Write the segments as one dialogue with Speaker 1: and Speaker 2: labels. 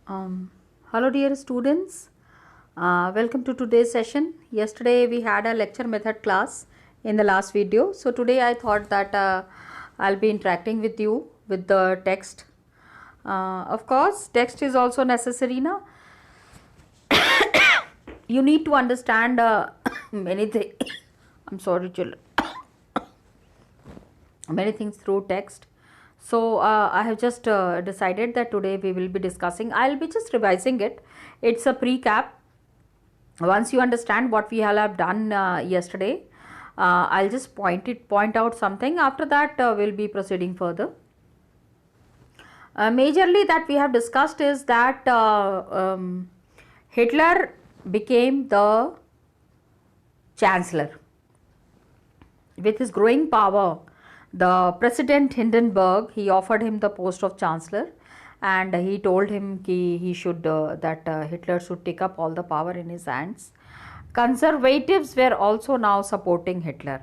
Speaker 1: Um, Hello dear students, welcome to today's session. Yesterday we had a lecture method class in the last video. So today I thought that I'll be interacting with you with the text. Of course text is also necessary now. You need to understand many things. I'm sorry children. Many things through text. So I have just decided that today we will be discussing. I'll be just revising it. It's a pre-cap. Once you understand what we have done yesterday, I'll just point out something. After that we'll be proceeding further. Majorly that we have discussed is that Hitler became the chancellor. With his growing power, the President Hindenburg, he offered him the post of chancellor, and he told him he should Hitler should take up all the power in his hands. Conservatives were also now supporting Hitler.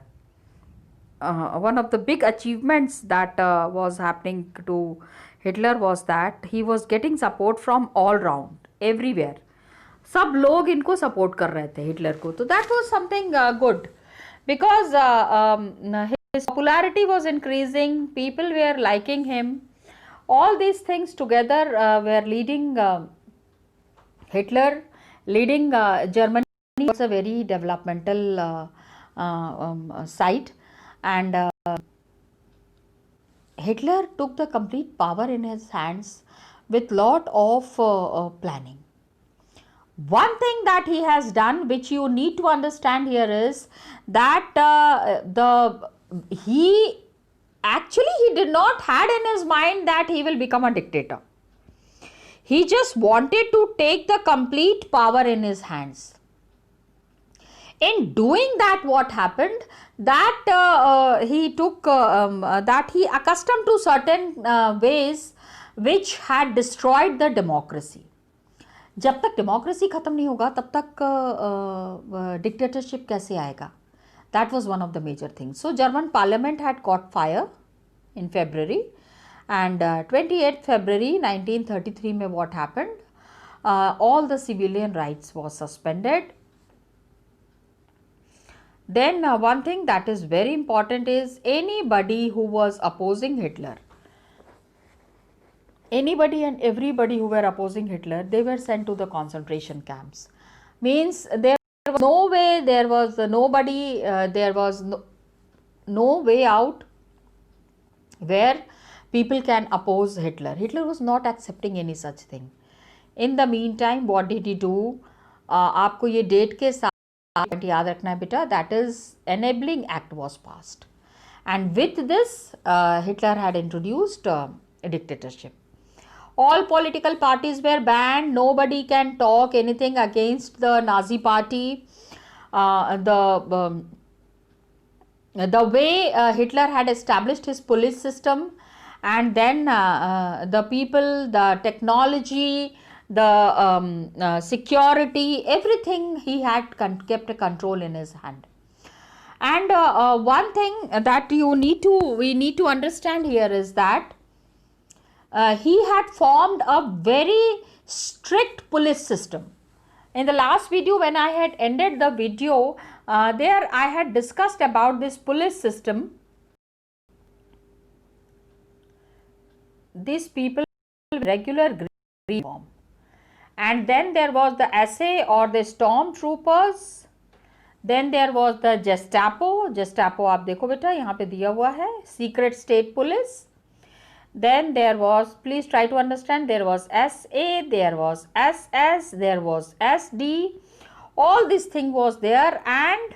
Speaker 1: One of the big achievements that was happening to Hitler was that he was getting support from all round, everywhere. सब लोग इनको support कर रहे थे Hitler को, तो that was something good because his popularity was increasing, people were liking him. All these things together were leading Hitler leading Germany was a very developmental site, and Hitler took the complete power in his hands with lot of planning. One thing that he has done, which you need to understand here, is that he did not had in his mind that he will become a dictator. He just wanted to take the complete power in his hands. In doing that, what happened, that he took that he accustomed to certain ways which had destroyed the democracy. जब तक democracy ख़त्म नहीं होगा तब तक dictatorship कैसे आएगा? That was one of the major things. So German parliament had caught fire in February, and 28th February 1933 में what happened? All the civilian rights was suspended. Then one thing that is very important is anybody who was opposing Hitler, anybody and everybody who were opposing Hitler, they were sent to the concentration camps. Means there was no way, there was nobody, there was no way out where people can oppose Hitler. Hitler was not accepting any such thing. In the meantime, what did he do? आपको ये date के साथ याद रखना है बेटा, that is enabling act was passed, and with this Hitler had introduced a dictatorship. All political parties were banned. Nobody can talk anything against the Nazi party. The way Hitler had established his police system, and then the people, the technology, the security, everything he had kept a control in his hand. And one thing that we need to understand here is that he had formed a very strict police system. In the last video, when I had ended the video, there I had discussed about this police system. These people regular uniform, and then there was the SA or the stormtroopers. Then there was the Gestapo. Gestapo आप देखो बेटा यहाँ पे दिया हुआ है, secret state police. Then there was, please try to understand, there was SA, there was SS, there was SD, all this thing was there, and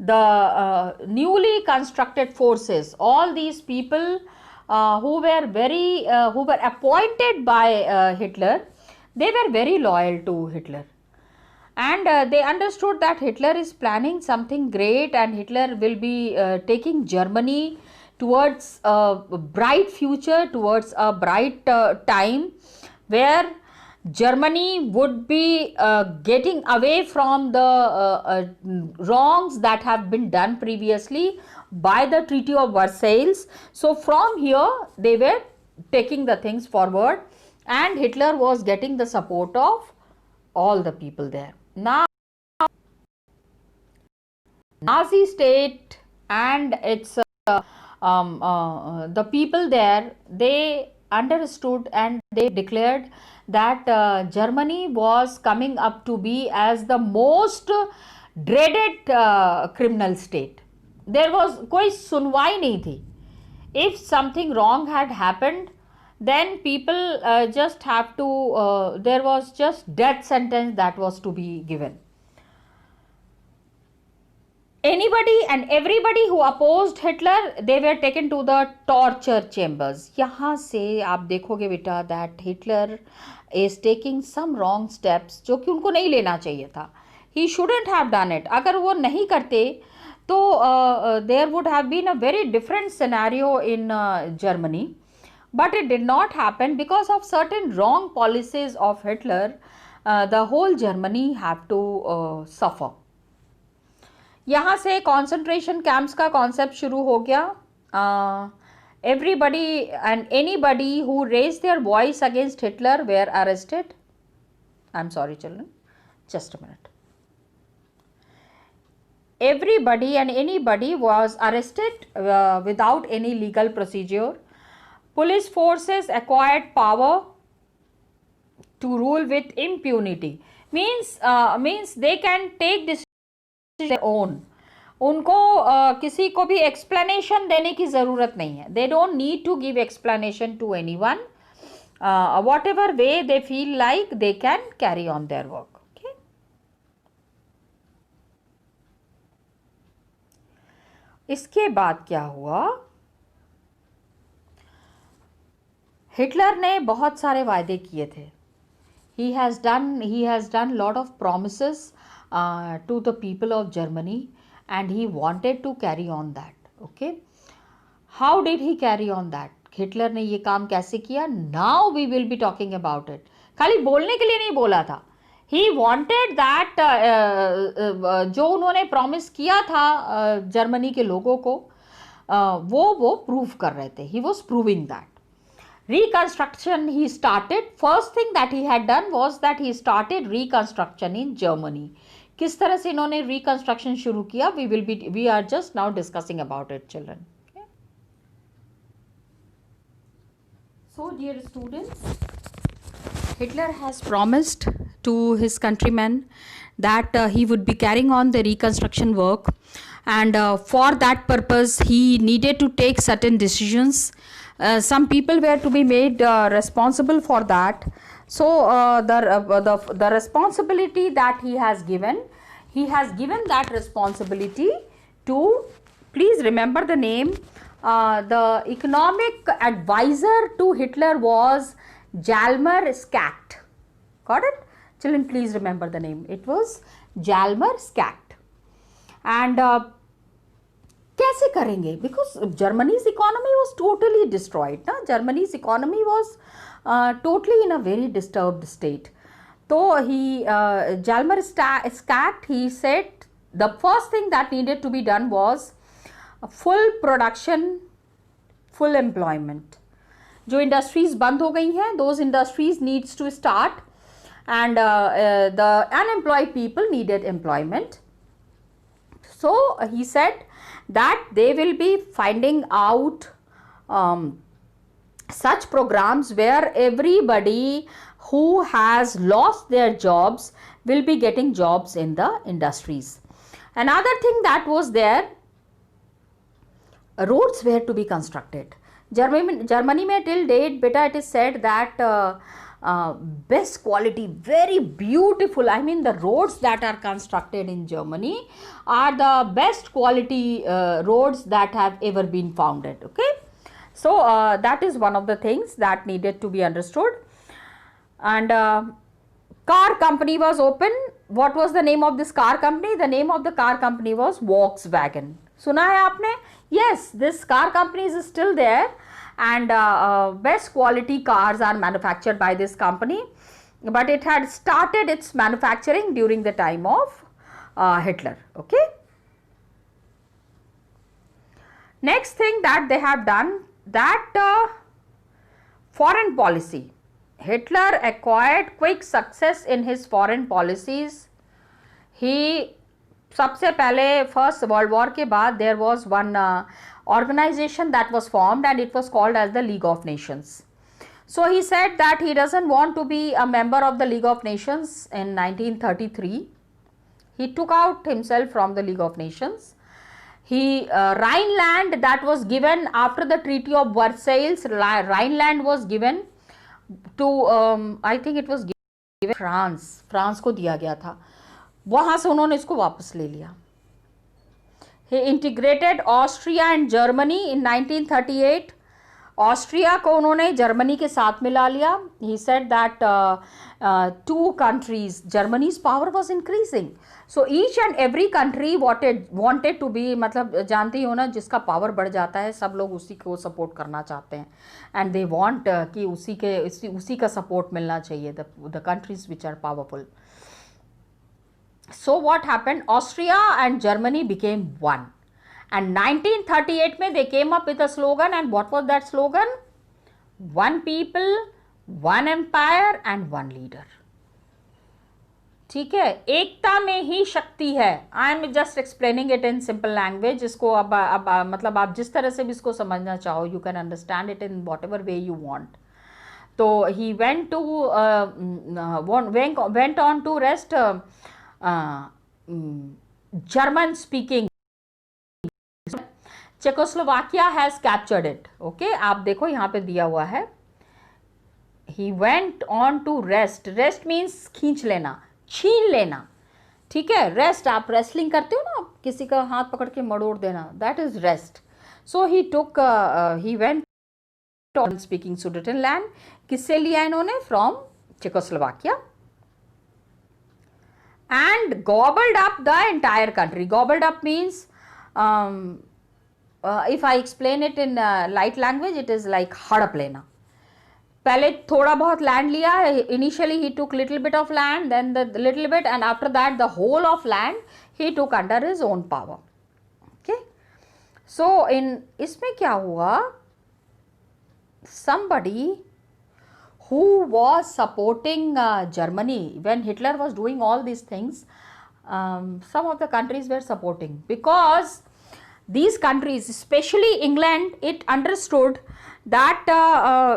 Speaker 1: the newly constructed forces, all these people who were appointed by Hitler, they were very loyal to Hitler, and they understood that Hitler is planning something great, and Hitler will be taking Germany towards a bright future, towards a bright time where Germany would be getting away from the wrongs that have been done previously by the Treaty of Versailles. So from here they were taking the things forward, and Hitler was getting the support of all the people there. Now, Nazi state and its the people there, they understood and they declared that Germany was coming up to be as the most dreaded criminal state. There was कोई सुनवाई नहीं थी. If something wrong had happened, then people just have to, there was just death sentence that was to be given. Anybody and everybody who opposed Hitler, they were taken to the torture chambers. यहाँ से आप देखोगे बेटा that Hitler is taking some wrong steps जो कि उनको नहीं लेना चाहिए था. He shouldn't have done it. अगर वो नहीं करते तो there would have been a very different scenario in Germany. But it did not happen because of certain wrong policies of Hitler. The whole Germany have to suffer. यहाँ से concentration camps का concept शुरू हो गया. Everybody and anybody who raise their voice against Hitler were arrested. I am sorry children, just a minute. Everybody and anybody was arrested without any legal procedure. Police forces acquired power to rule with impunity. Means they can take this their own. उनको किसी को भी explanation देने की ज़रूरत नहीं है. They don't need to give explanation to anyone. Whatever way they feel like, they can carry on their work. Okay. इसके बाद क्या हुआ? हिटलर ने बहुत सारे वायदे किए थे. He has done lot of promises to the people of Germany, and he wanted to carry on that. Okay, how did he carry on that? Hitler ने ये काम कैसे किया? Now we will be talking about it. खाली बोलने के लिए नहीं बोला था. He wanted that जो उन्होंने प्रॉमिस किया था जर्मनी के लोगों को, वो प्रूव कर रहे थे. He was proving that. Reconstruction he started. First thing that he had done was that he started reconstruction in Germany. किस तरह से इन्होंने reconstruction शुरू किया? We are just now discussing about it, children. Okay. So, dear students, Hitler has promised to his countrymen that he would be carrying on the reconstruction work, and for that purpose he needed to take certain decisions. Some people were to be made responsible for that. So the responsibility that he has given that responsibility to, please remember the name, the economic advisor to Hitler was Hjalmar Schacht. Got it? Children, please remember the name. It was Hjalmar Schacht. And कैसे करेंगे? Because Germany's economy was totally destroyed. ना? Germany's economy was totally in a very disturbed state. So Hjalmar Schacht, he said the first thing that needed to be done was full production, full employment. जो industries बंद हो गई हैं, those industries needs to start, and the unemployed people needed employment. So he said that they will be finding out such programs where everybody who has lost their jobs will be getting jobs in the industries. Another thing that was there, roads were to be constructed. Germany में till date, beta, it is said that best quality, very beautiful, I mean the roads that are constructed in Germany are the best quality roads that have ever been founded. Okay, so that is one of the things that needed to be understood. And car company was open. What was the name of this car company? The name of the car company was Volkswagen. सुना है आपने? Yes, this car company is still there, and best quality cars are manufactured by this company, but it had started its manufacturing during the time of Hitler. Okay. Next thing that they have done, that foreign policy. Hitler acquired quick success in his foreign policies. He सबसे पहले first world war के बाद there was one organization that was formed and it was called as the League of Nations. So he said that he doesn't want to be a member of the League of Nations in 1933. He took out himself from the League of Nations. Rhineland that was given after the Treaty of Versailles, Rhineland was given to I think it was given France को दिया गया था, वहाँ से उन्होंने इसको वापस ले लिया. He integrated Austria and Germany in 1938. Austria को उन्होंने जर्मनी के साथ मिला लिया. He said that two countries, Germany's power was increasing. So each and every country wanted to be, मतलब जानती हो ना, जिसका पावर बढ़ जाता है सब लोग उसी को सपोर्ट करना चाहते हैं. एंड दे वांट कि उसी का सपोर्ट मिलना चाहिए, the countries which are powerful. So what happened? Austria and Germany became one. And 1938 में they came up with a slogan, and what was that slogan? One people, one empire and one leader. ठीक है, एकता में ही शक्ति है. I am just explaining it in simple language. इसको अब मतलब आप जिस तरह से भी इसको समझना चाहो, you can understand it in whatever way you want. तो he went on to rest German speaking. Czechoslovakia has captured it. Okay, आप देखो यहाँ पे दिया हुआ है. He went on to rest. Rest means खींच लेना, छीन लेना. ठीक है, रेस्ट, आप रेसलिंग करते हो ना, किसी का हाथ पकड़ के मरोड़ देना, that is rest. So he went on speaking Sudetenland. किससे लिया इन्होंने? From Czechoslovakia. And gobbled up the entire country. Gobbled up means, if I explain it in light language, it is like हड़प लेना. पहले थोड़ा बहुत लैंड लिया. Initially he took little bit of land, then the little bit, and after that the whole of land he took under his own power. Okay. So इसमें क्या हुआ? Somebody who was supporting Germany when Hitler was doing all these things, some of the countries were supporting, because these countries, especially England, it understood that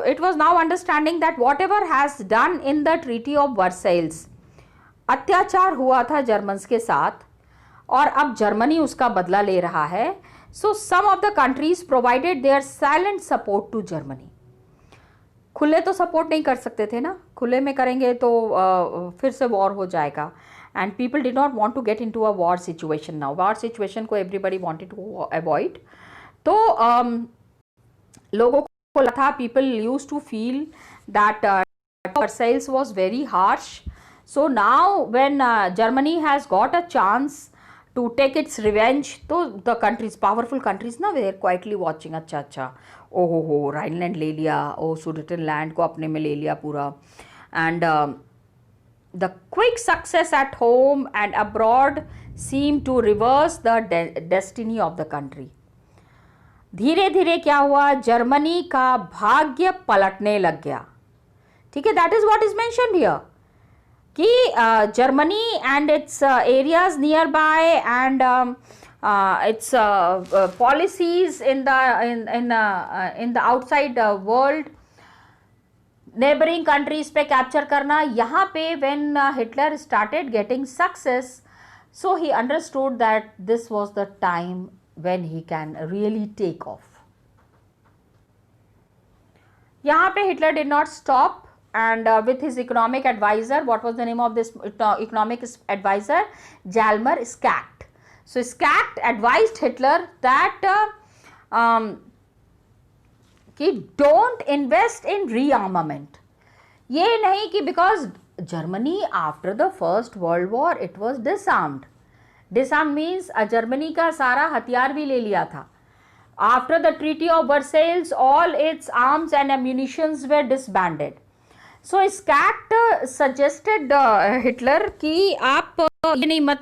Speaker 1: it was now understanding that whatever has done in the Treaty of Versailles, अत्याचार हुआ था Germans के साथ और अब Germany उसका बदला ले रहा है. So some of the countries provided their silent support to Germany. खुले तो सपोर्ट नहीं कर सकते थे ना, खुले में करेंगे तो फिर से वॉर हो जाएगा. And people did not want to get into a war situation now. War situation को एवरीबडी वांटेड टू अवॉइड. तो लोगों को लगा था, people used to feel that Versailles was very harsh. So now when Germany has got a chance to take its revenge, तो the countries, powerful countries ना, they are quietly watching. अच्छा ओहो Rhineland ले लिया, ओ सुडेटनलैंड को अपने में ले लिया पूरा. And the quick success at home and abroad seem to reverse the destiny of the country. धीरे धीरे क्या हुआ? जर्मनी का भाग्य पलटने लग गया. ठीक है, that is what is mentioned here कि Germany and its areas near by and its policies in the outside world, neighboring countries पे capture करना. यहाँ पे when Hitler started getting success, so he understood that this was the time when he can really take off. यहाँ पे Hitler did not stop, and with his economic advisor, what was the name of this economic advisor? Jalmar Schacht. So Schacht advised Hitler that कि don't invest in rearmament. ये नहीं कि because Germany after the First World War it was disarmed. Disarmed means Germany का सारा हथियार भी ले लिया था. After the Treaty of Versailles, all its arms and ammunitions were disbanded. So Schacht suggested Hitler कि आप ये नहीं मत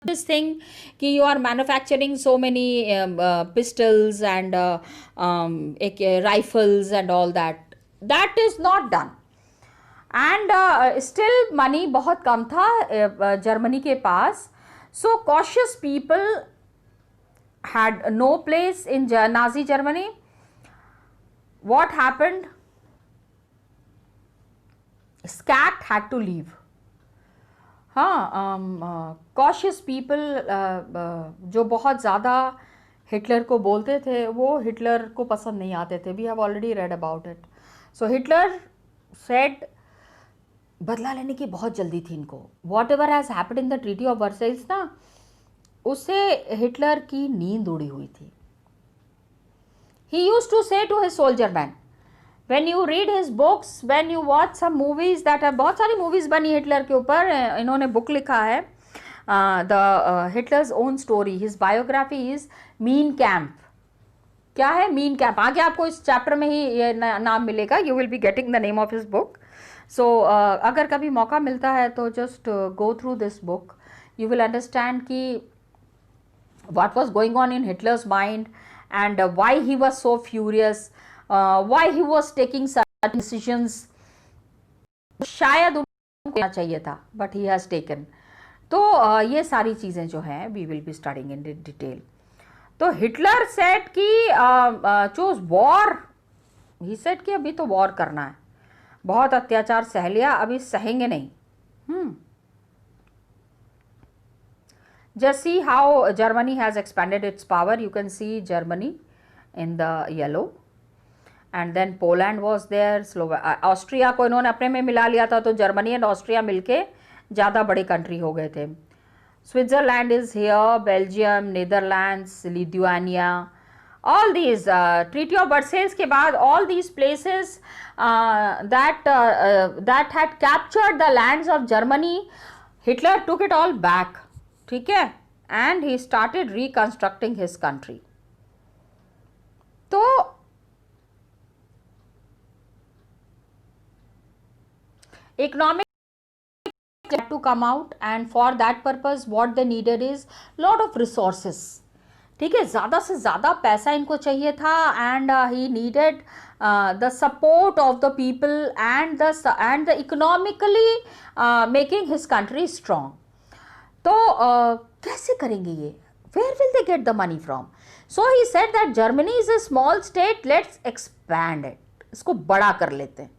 Speaker 1: this thing कि you are manufacturing so many pistols and rifles and all that. That is not done. And still money बहुत कम था Germany के पास. So cautious people had no place in Nazi Germany. What happened? Skat had to leave. हाँ, cautious people जो बहुत ज़्यादा Hitler को बोलते थे वो हिटलर को पसंद नहीं आते थे. We have already read about it. So Hitler said, बदला लेने की बहुत जल्दी थी इनको. Whatever has happened in the treaty of Versailles ना, उससे हिटलर की नींद उड़ी हुई थी. He used to say to his soldier man, when you read his books, when you watch some movies that are, बहुत सारी movies बनी हिटलर के ऊपर, इन्होंने बुक लिखा है the Hitler's own story. His biography is mean camp. क्या है मीन कैंप? आगे आपको इस चैप्टर में ही ये नाम मिलेगा. You will be getting the name of his book. So अगर कभी मौका मिलता है तो just go through this book. You will understand कि what was going on in Hitler's mind and why he was so furious, why he was taking such decisions. शायद उनको करना चाहिए था but he has taken. तो ये सारी चीज़ें जो हैं we will be studying in detail. तो हिटलर सेड कि चूज वॉर. ही सेड कि अभी तो वॉर करना है, बहुत अत्याचार सह लिया, अभी सहेंगे नहीं. Just see how Germany has expanded its power. You can see Germany in the yellow, and then Poland was there. Austria को इन्होंने अपने में मिला लिया था, तो जर्मनी एंड ऑस्ट्रिया मिलके ज़्यादा बड़े कंट्री हो गए थे. Switzerland is here, Belgium, Netherlands, Lithuania, all these treaty of Versailles के बाद all these places that had captured the lands of Germany, Hitler took it all back. ठीक है, and he started reconstructing his country. तो economic to come out, and for that purpose what they needed is lot of resources. ठीक है, ज़्यादा से ज़्यादा पैसा इनको चाहिए था, and he needed the support of the people and the economically making his country strong. तो कैसे करेंगे ये? Where will they get the money from? So he said that Germany is a small state, let's expand it. इसको बड़ा कर लेते हैं.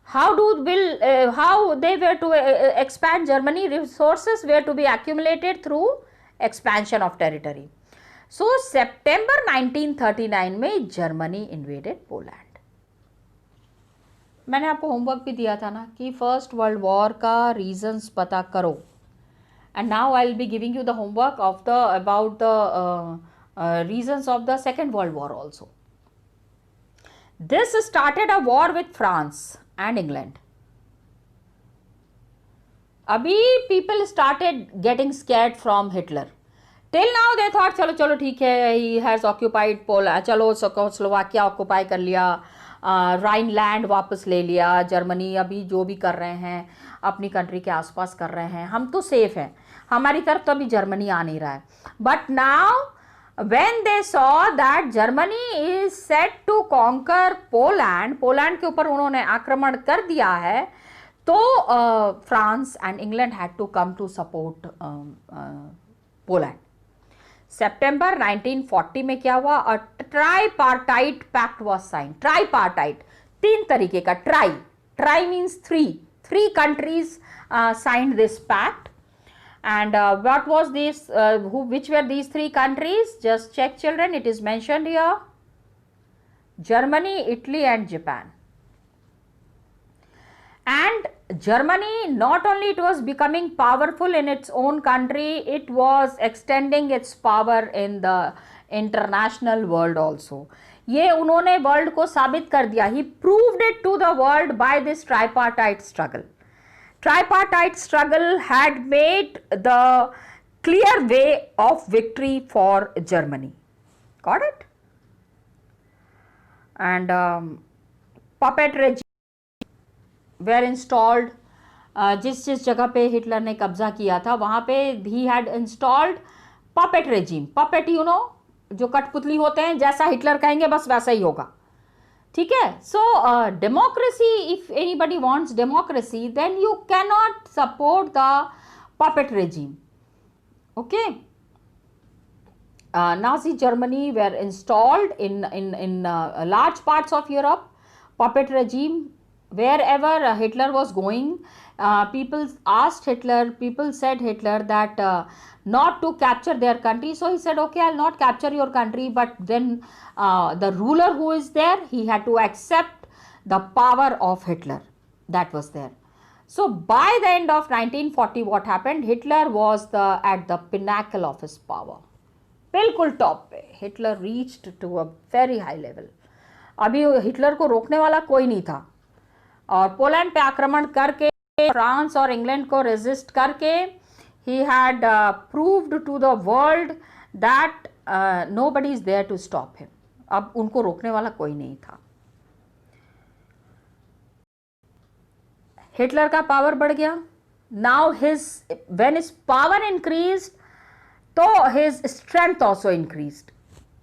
Speaker 1: How they were to expand Germany? Resources were to be accumulated through expansion of territory. So सितंबर 1939 में Germany invaded Poland. मैंने आपको homework भी दिया था ना कि फर्स्ट वर्ल्ड वॉर का रीजंस पता करो. And now I will be giving you the homework of about the reasons of the Second World War also. This started a war with France and England. Abhi people started getting scared from Hitler. Till now they thought चलो चलो ठीक है, he has occupied Poland, चलो Slovakia occupy कर लिया, Rhineland वापस ले लिया, जर्मनी अभी जो भी कर रहे हैं अपनी कंट्री के आसपास कर रहे हैं, हम तो सेफ हैं, हमारी तरफ तो अभी जर्मनी आ नहीं रहा है. But now when they saw that Germany is set to conquer Poland, Poland के ऊपर उन्होंने आक्रमण कर दिया है, तो France and England had to come to support Poland. सितंबर 1940 में क्या हुआ? A tripartite pact was sign. Tripartite, तीन तरीके का. Tri means three countries signed this pact. And what was this, which were these three countries? Just check children, it is mentioned here. Germany, Italy and Japan. And Germany, not only it was becoming powerful in its own country, it was extending its power in the international world also. ये उन्होंने world को साबित कर दिया. He proved it to the world by this tripartite struggle. Tripartite struggle had made the clear way of victory for Germany. Got it? And puppet regime were installed. जिस जगह पे Hitler ने कब्जा किया था वहाँ पे he had installed puppet regime. puppet, you know, जो कठपुतली होते हैं, जैसा हिटलर कहेंगे बस वैसा ही होगा. ठीक है. So democracy, if anybody wants democracy, then you cannot support the puppet regime. Okay. Nazi Germany were installed in large parts of Europe. Puppet regime, wherever Hitler was going, people asked Hitler, people said Hitler that not to capture their country. So he said, okay, I'll not capture your country, but then the ruler who is there, he had to accept the power of Hitler that was there. So by the end of 1940, what happened? Hitler was at the pinnacle of his power. बिल्कुल top पे. Hitler reached to a very high level. अभी Hitler को रोकने वाला कोई नहीं था. और पोलैंड पे आक्रमण करके, फ्रांस और इंग्लैंड को रेजिस्ट करके, he had proved to the world that nobody is there to stop him. अब उनको रोकने वाला कोई नहीं था. हिटलर का पावर बढ़ गया. Now when his power increased, तो हिज स्ट्रेंथ ऑल्सो इंक्रीज्ड.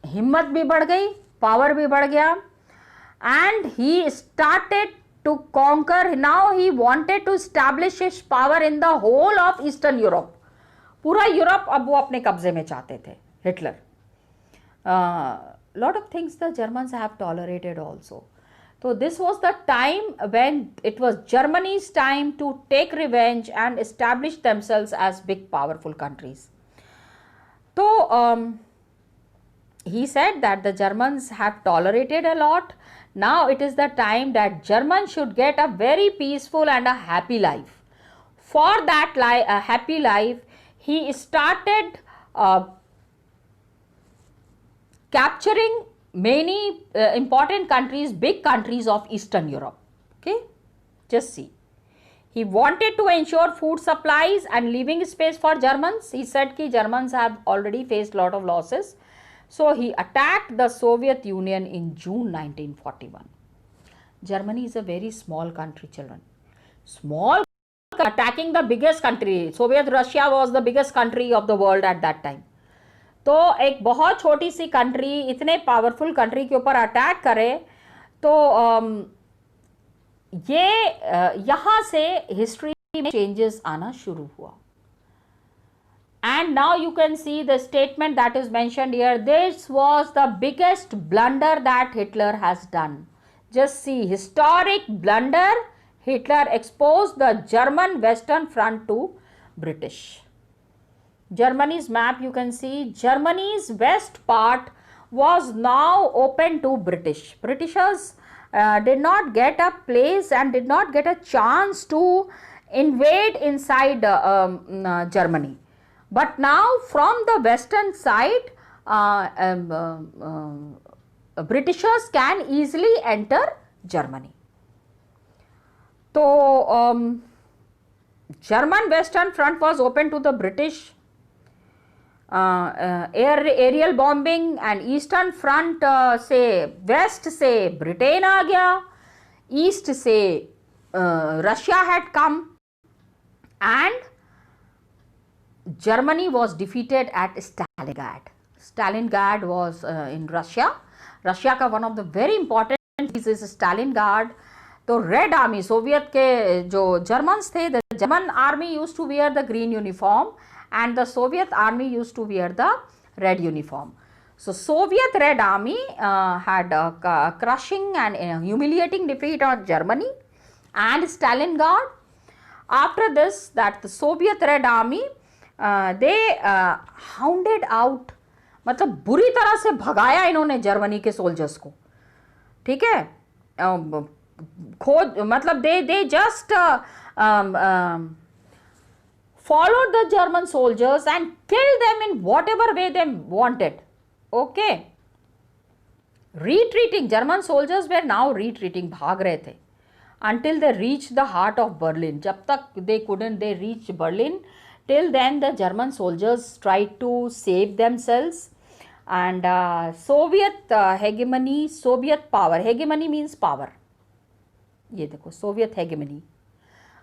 Speaker 1: हिम्मत भी बढ़ गई, पावर भी बढ़ गया. And he started to conquer. Now he wanted to establish his power in the whole of eastern Europe. पूरा यूरोप अब वो अपने कब्जे में चाहते थे Hitler. Lot of things the Germans have tolerated also. So this was the time when it was Germany's time to take revenge and establish themselves as big powerful countries. So he said that the Germans have tolerated a lot. Now it is the time that Germans should get a very peaceful and a happy life. For that happy life, he started capturing many important countries, big countries of Eastern Europe. Okay, just see. He wanted to ensure food supplies and living space for Germans. He said that Germans have already faced lot of losses. So he attacked the Soviet Union in June 1941. Germany is a very small country, children. Small, attacking the biggest country. Soviet Russia was the biggest country of the world at that time. तो एक बहुत छोटी सी country इतने powerful country के ऊपर attack करे, तो ये यहाँ से हिस्ट्री में चेंजेस आना शुरू हुआ. And now you can see the statement that is mentioned here. This was the biggest blunder that Hitler has done. Just see, historic blunder. Hitler exposed the German Western Front to British. Germany's map, you can see Germany's west part was now open to British. Britishers did not get a place and did not get a chance to invade inside Germany. But now from the western side, Britishers can easily enter Germany. So German Western Front was open to the British. Aerial bombing and eastern front से west से Britain आ गया, east से Russia had come, and Germany was defeated at Stalingrad. Stalingrad was in Russia. Russia का one of the very important is Stalingrad. तो red army, Soviet के जो Germans थे, the German army used to wear the green uniform and the Soviet army used to wear the red uniform. So Soviet Red Army had a crushing and humiliating defeat on Germany and Stalingrad. After this, that the Soviet Red Army they hounded out, मतलब बुरी तरह से भगाया इन्होंने Germany के soldiers को. ठीक है, खोज मतलब they just followed the German soldiers and killed them in whatever way they wanted. Okay. Retreating, German soldiers were now retreating, भाग रहे थे, until they reached the heart of Berlin. जब तक they reached Berlin. Till then the German soldiers tried to save themselves. And Soviet hegemony, Soviet power, hegemony means power. ये देखो, Soviet hegemony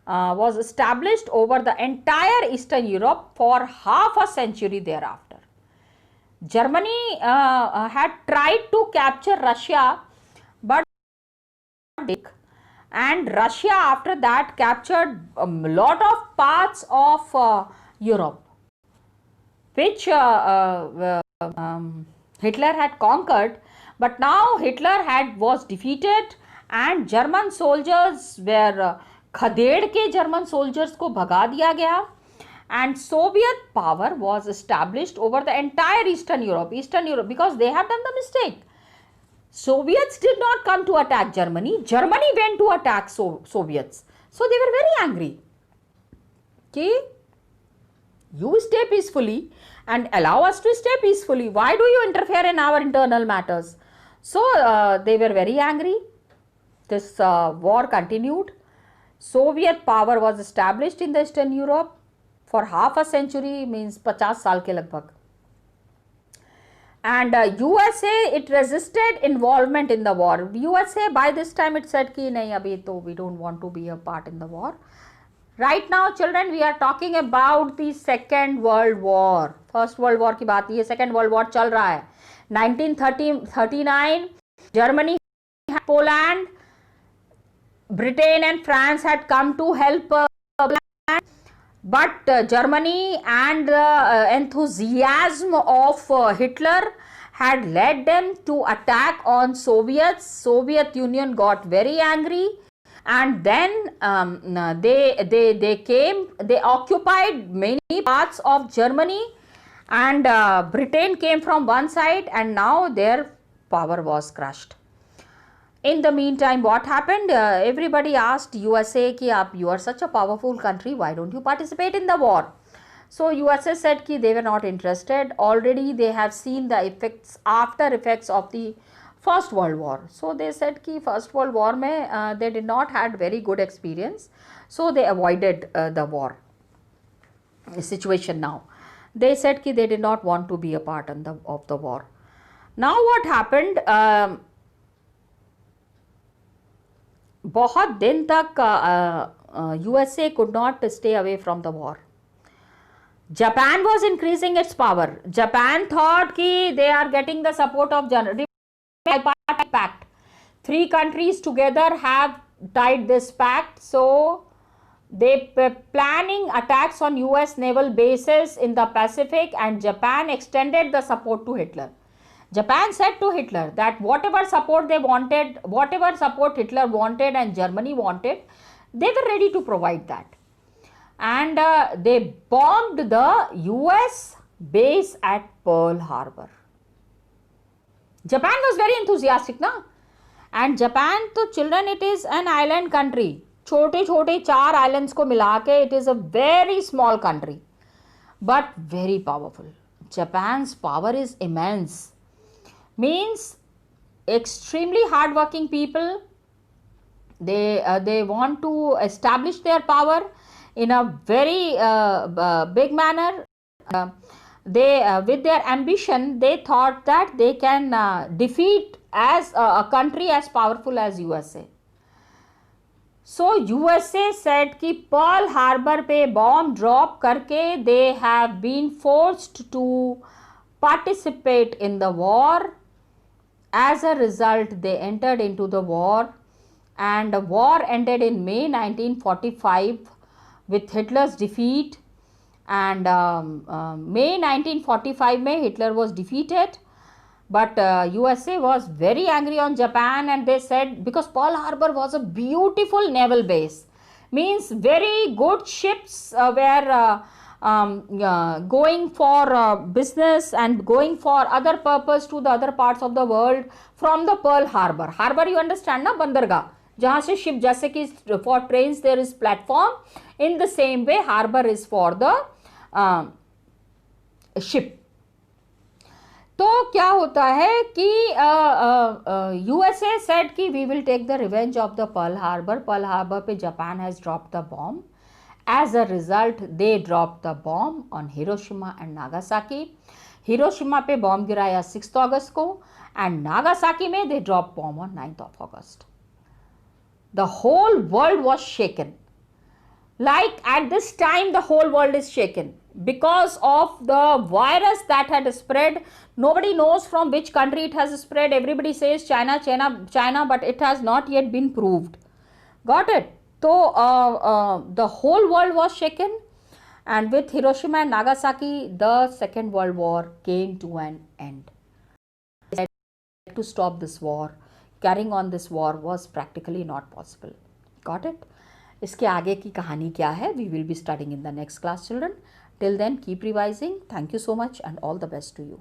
Speaker 1: was established over the entire Eastern Europe for half a century thereafter. Germany had tried to capture Russia, but Nordic, and Russia after that captured a lot of parts of Europe, which Hitler had conquered, but now Hitler was defeated and German soldiers were खदेड़ के German soldiers को भगा दिया गया, and Soviet power was established over the entire Eastern Europe because they have done the mistake. Soviets did not come to attack Germany. Germany went to attack Soviets. So they were very angry. Okay? You stay peacefully and allow us to stay peacefully. Why do you interfere in our internal matters? So they were very angry. This war continued. Soviet power was established in the Eastern Europe for half a century, means 50 साल के लगभग. And USA, it resisted involvement in the war. USA by this time it said कि नहीं अभी तो we don't want to be a part in the war. Right now children, we are talking about the Second World War. First World War की बात नहीं है, Second World War चल रहा है. 1939 Germany had Poland, Britain and France had come to help Poland, but Germany and the enthusiasm of Hitler had led them to attack on Soviets. Soviet Union got very angry, and then they occupied many parts of Germany, and Britain came from one side, and now their power was crushed. In the meantime, what happened? Everybody asked USA ki you are such a powerful country, why don't you participate in the war? So USA said ki they were not interested. Already they have seen the after effects of the First World War. So they said ki First World War mein they did not had very good experience. So they avoided the war situation now. They said ki they did not want to be a part of the war. Now what happened? बहुत दिन तक USA could not stay away from the war. Japan was increasing its power. Japan thought कि they are getting the support of Tripartite Pact. 3 countries together have tied this pact, so they were planning attacks on US naval bases in the Pacific, and Japan extended the support to Hitler. Japan said to Hitler that whatever support they wanted, whatever support Hitler wanted and Germany wanted, they were ready to provide that. And they bombed the US base at Pearl Harbor. Japan was very enthusiastic, na? And Japan, to children, it is an island country. छोटे छोटे 4 islands को मिला के, it is a very small country, but very powerful. Japan's power is immense. Means extremely hardworking people. They want to establish their power in a very big manner. With their ambition, they thought that they can defeat as a country as powerful as USA. So USA said कि Pearl Harbor पे bomb drop करके they have been forced to participate in the war. As a result, they entered into the war, and the war ended in May 1945 with Hitler's defeat. And May 1945 में Hitler was defeated, but USA was very angry on Japan, and they said, because Pearl Harbor was a beautiful naval base, means very good ships were going for business and going for other purpose to the other parts of the world from the Pearl Harbor. Harbor, you understand na, बंदरगाह, जहाँ से ship, जैसे कि for trains there is platform, in the same way harbor is for the ship. तो क्या होता है कि USA said कि we will take the revenge of the Pearl Harbor. Pearl Harbor पे Japan has dropped the bomb. As a result, they dropped the bomb on Hiroshima and Nagasaki. Hiroshima पे bomb गिराया 6 अगस्त को, and Nagasaki में they dropped bomb on 9th of August. The whole world was shaken. Like at this time the whole world is shaken because of the virus that had spread. Nobody knows from which country it has spread. Everybody says China, but it has not yet been proved. Got it? So the whole world was shaken, and with Hiroshima and Nagasaki, the Second World War came to an end. To stop this war, carrying on this war was practically not possible. Got it? इसके आगे की कहानी क्या है, we will be studying in the next class, children. Till then, keep revising. Thank you so much and all the best to you.